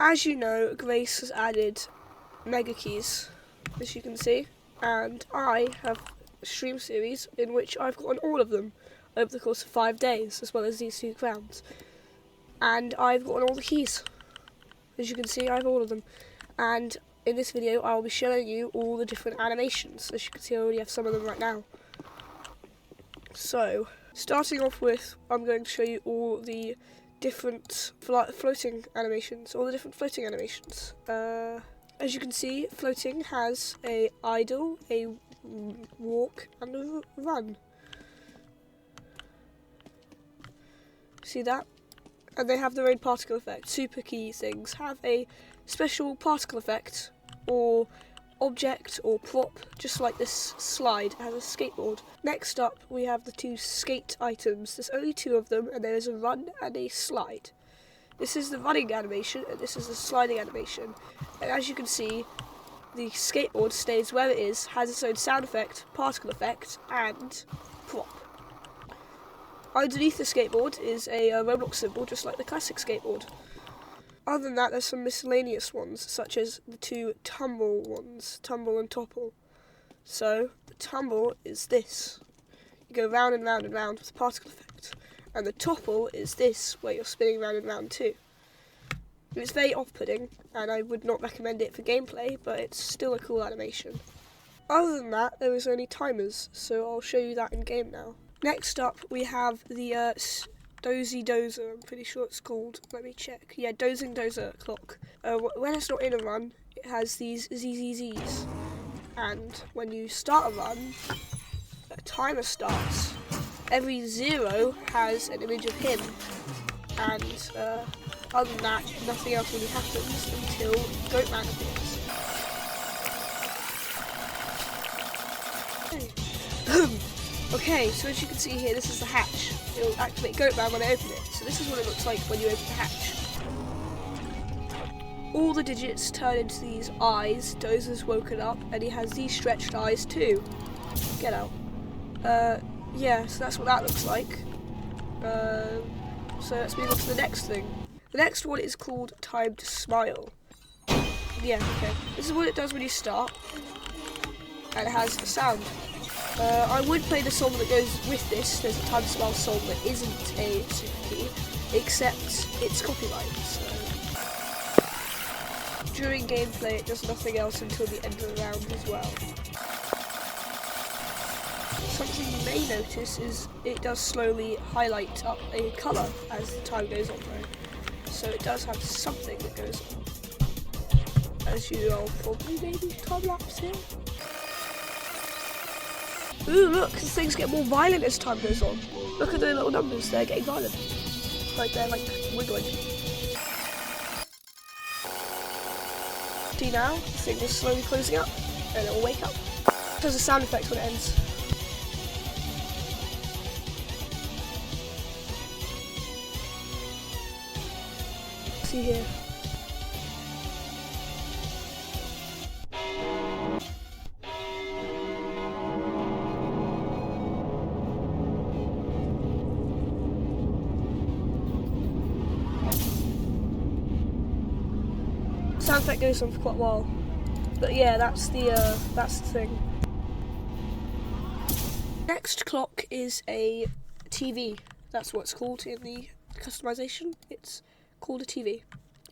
As you know, Grace has added Mega Keys, as you can see, and I have a stream series in which I've gotten all of them over the course of 5 days, as well as these 2 crowns. And I've gotten all the keys. As you can see, I have all of them. And in this video, I will be showing you all the different animations. As you can see, I already have some of them right now. So, starting off with, I'm going to show you all the different floating animations. As you can see, floating has a idle, a walk, and a run. See that? And they have their own particle effect. Super key things have a special particle effect or object or prop, just like this slide has a skateboard. Next up, we have the 2 skate items. There's only 2 of them, and there is a run and a slide. This is the running animation, and this is the sliding animation. And as you can see, the skateboard stays where it is, has its own sound effect, particle effect, and prop. Underneath the skateboard is a Roblox symbol, just like the classic skateboard. Other than that, there's some miscellaneous ones, such as the 2 tumble ones, tumble and topple. So, the tumble is this. You go round and round and round with a particle effect. And the topple is this, where you're spinning round and round too. It's very off-putting, and I would not recommend it for gameplay, but it's still a cool animation. Other than that, there is only timers, so I'll show you that in game now. Next up, we have the Dozy Dozer, I'm pretty sure it's called. Let me check. Yeah, Dozing Dozer clock. When it's not in a run, it has these ZZZs. And when you start a run, a timer starts. Every 0 has an image of him. And other than that, nothing else really happens until Goatman appears. Okay, so as you can see here, this is the hatch. It will activate Goatman when I open it. So this is what it looks like when you open the hatch. All the digits turn into these eyes. Dozer's woken up, and he has these stretched eyes too. Get out. Yeah, so that's what that looks like. So let's move on to the next thing. The next one is called Time to Smile. Yeah, okay. This is what it does when you start. And it has a sound. I would play the song that goes with this. There's a Time to Smile song that isn't a super key, except it's copyright. So during gameplay, it does nothing else until the end of the round as well. Something you may notice is it does slowly highlight up a colour as the time goes on though. So it does have something that goes on. As you are probably maybe time-lapse here. Ooh, look, things get more violent as time goes on. Look at the little numbers, they're getting violent. Like they're like wiggling. See now, the thing is slowly closing up, and it will wake up. It does a sound effect when it ends. See here. Sound effect goes on for quite a while, but yeah, that's the thing. Next clock is a TV. That's what it's called in the customization. It's called a TV,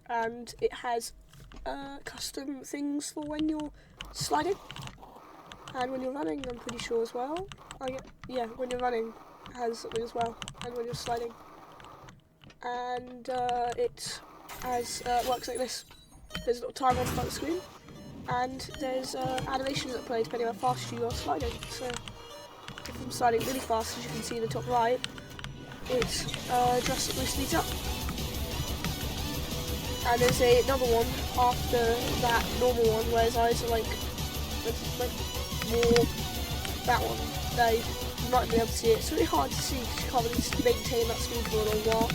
and it has custom things for when you're sliding and when you're running. I'm pretty sure as well. Yeah, when you're running, it has something as well, and when you're sliding, and it has works like this. There's a little timer on the front of the screen, and there's animations that play depending on how fast you are sliding. So if I'm sliding really fast, as you can see in the top right, it drastically speeds up. And there's another one after that normal one where his eyes are like more that one. There, you might be able to see it. It's really hard to see because you can't really maintain that speed for a long while.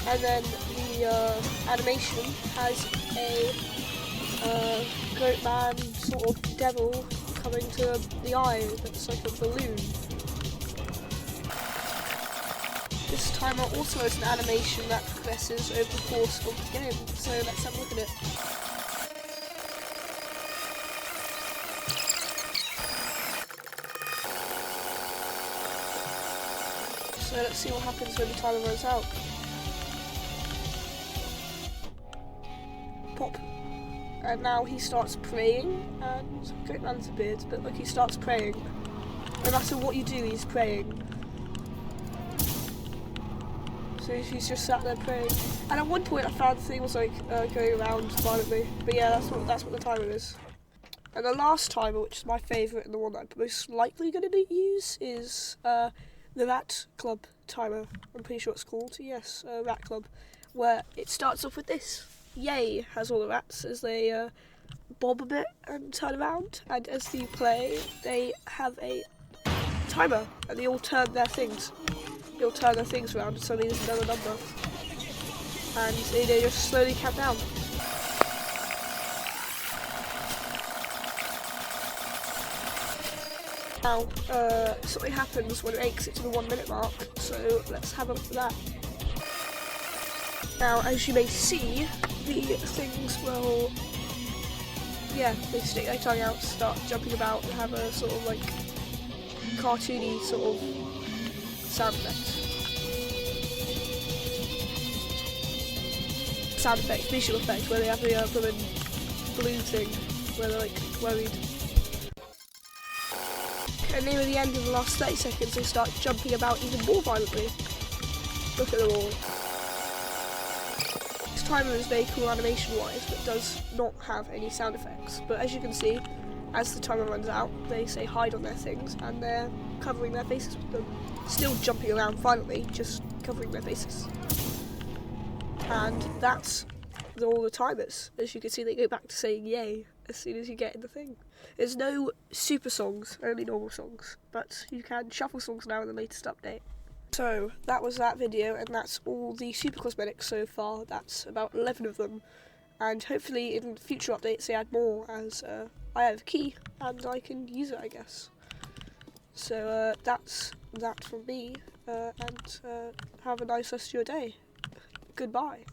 And then the animation has a Goatman sort of devil coming to the eye that's like a balloon. This timer also has an animation that progresses over the course of the game, so let's have a look. open it. So let's see what happens when the timer runs out. Pop. And now he starts praying, and Great Man's a beard, but look, he starts praying. No matter what you do, he's praying. So he's just sat there praying. And at one point I found the thing was like going around violently. But yeah, that's what the timer is. And the last timer, which is my favourite and the one that I'm most likely going to use, is the Rat Club timer. I'm pretty sure it's called. Yes, Rat Club. Where it starts off with this. Yay has all the rats as they bob a bit and turn around. And as they play, they have a timer. And they all turn their things. They'll turn their things around and suddenly there's another number. And they just slowly count down. Now, something happens when it makes it to the 1 minute mark, so let's have a look at that. Now, as you may see, the things will, they stick their tongue out, start jumping about and have a sort of like cartoony sort of sound effect. Sound effect, visual effect, where they have the balloon thing, where they're like worried. And near the end of the last 30 seconds, they start jumping about even more violently. Look at them all. This timer is very cool animation-wise, but does not have any sound effects. But as you can see, as the timer runs out, they say hide on their things, and they're covering their faces with them. Still jumping around violently, just covering their faces. And that's all the timers. As you can see, they go back to saying yay as soon as you get in the thing. There's no super songs, only normal songs, but you can shuffle songs now in the latest update. So that was that video, and that's all the super cosmetics so far. That's about 11 of them, and hopefully in future updates they add more, as I have a key and I can use it, I guess. So that's that from me, and have a nice rest of your day. Goodbye.